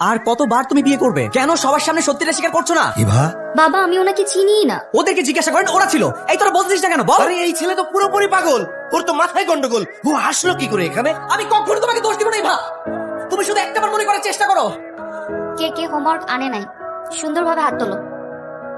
আর কতবার তুমি বিয়ে করবে? কেন সবার সামনে সত্যিটা স্বীকার করছো না? ইভা, বাবা আমি ওনাকে চিনিই না। ওদেরকে জিজ্ঞাসা করেন, ওরা ছিল। এই তোরা বলছিস না কেন বল? আরে এই ছেলে তো পুরোপুরি পাগল, ওর তো মাথায় গন্ডগোল। ও আসলো কি করে এখানে? আমি কখনো তোমাকে দোষ দিব না ইভা, তুমি শুধু একটাবার মনে করার চেষ্টা করো। কে কে হোমওয়ার্ক আনে নাই সুন্দরভাবে হাত তোলো।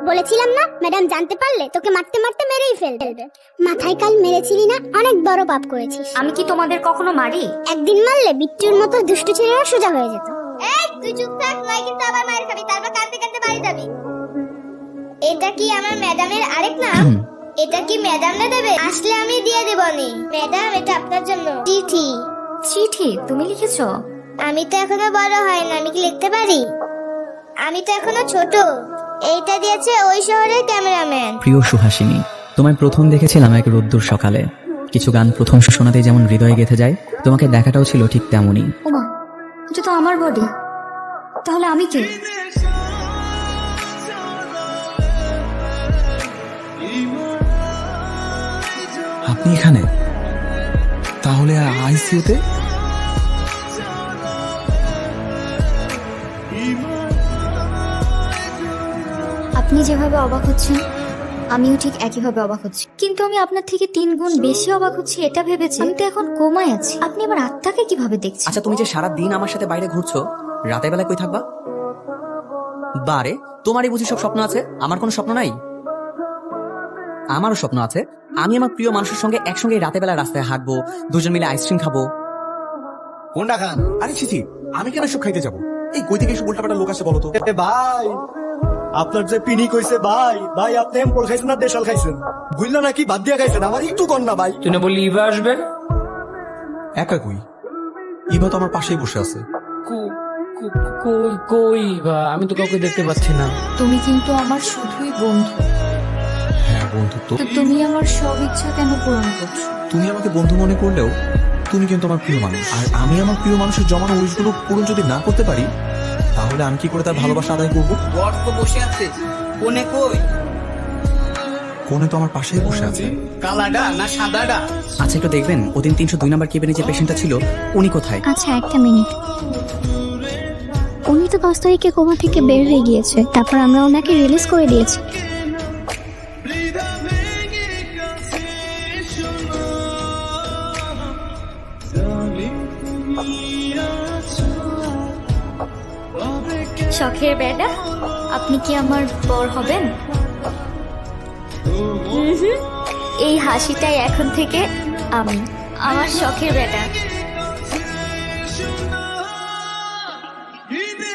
বলেছিলাম না ম্যাডাম জানতে পারলে তোকে মারতে মারতে মেরেই ফেলবে। মাথায় কাল মেরেছিলি না, অনেক বড় পাপ করেছিস। আমি কি তোমাদের কখনো মারি? একদিন মারলে বিট্টুর মতো দুষ্টু ছেলেরা সোজা হয়ে যেত। এই তুই চুপ থাক, নয় কিন্তু আবার মার খাবি, তারপর কাঁদতে কাঁদতে বাড়ি যাবি। এটা কি আমার ম্যাডামের আরেক নাম? এটা কি ম্যাডাম না দেবে? আসলে আমি দিয়ে দেবনি। ম্যাডাম এটা আপনার জন্য চিঠি। চিঠি তুমি লিখেছো? আমি তো এখনো বড় হয় না, আমি কি লিখতে পারি? আমি তো এখনো ছোট। এইটা দিয়েছে ওই শহরের ক্যামেরাম্যান। প্রিয় সুহাসিনী, তোমায় প্রথম দেখেছিলাম এক রোদ্দুর সকালে। কিছু গান প্রথম শোনাতে যেমন হৃদয়ে গেঁথে যায়, তোমাকে দেখাটাও ছিল ঠিক তেমনই। ওমা, এটা তো আমার বডি, তাহলে আমি কে? আপনি এখানে? তাহলে আইসিইউতে? আপনি যেভাবে অবাক হচ্ছেন আমিও ঠিক একইভাবে অবাক হচ্ছি, কিন্তু আমি আপনার থেকে 3 গুণ বেশি অবাক হচ্ছি এটা ভেবেছি আমি তো এখন কোমায় আছি। আপনি আমার আত্মাকে কিভাবে দেখছেন? আচ্ছা তুমি যে সারা দিন আমার সাথে বাইরে ঘুরছো, রাতের বেলা কই থাকবা? বারে তোমারই বুঝি সব স্বপ্ন আছে, আমার কোনো স্বপ্ন নাই? আমারও স্বপ্ন আছে, আমি আমার প্রিয় মানুষের সঙ্গে একসঙ্গে রাতের বেলা রাস্তায় হাঁটবো, দুজন মিলে আইসক্রিম খাবো। কোনটা খান? আরে চিঠি, আমি কেন সব খাইতে যাবো? এই কই থেকে এসব উল্টাপাল্টা লোক আছে বলো তো? ভাই আপনার যে পিনি কইছে ভাই, ভাই আপনি এমপল খাইছেন না দেশাল খাইছেন? বুঝলো নাকি বাদ দিয়া খাইছেন? আমার একটু কর না ভাই। তুই না বললি ইভা আসবে? একা কই? ইভা তো আমার পাশেই বসে আছে। কই কই ইভা? আমি তো কাউকে দেখতে পাচ্ছি না। তুমি কিন্তু আমার শুধুই বন্ধু, হ্যাঁ বন্ধু তো। তো তুমি আমার সব ইচ্ছা কেন পূরণ করছো? তুমি আমাকে বন্ধু মনে করলেও তুমি কিন্তু আমার প্রিয় মানুষ, আর আমি আমার প্রিয় মানুষের জমানো উইশগুলো পূরণ যদি না করতে পারি, তাহলে আমি কি করে তার ভালোবাসা আদায় করবো? বর তো বসে আছে, কোনে কই? কোনে তো আমার পাশেই বসে আছে। কালাডা না সাদাডা? আচ্ছা একটু দেখবেন, ওদিন 302 নম্বর কেবিনে যে পেশেন্টটা ছিল উনি কোথায়? আচ্ছা একটা মিনিট। উনি তো 5 তারিখে কোমা থেকে বের হয়ে গিয়েছে, তারপর আমরা ওনাকে রিলিজ করে দিয়েছি। শখের বেটা, আপনি কি আমার বর হবেন? এই হাসিটাই এখন থেকে আমি, আমার শখের বেটা।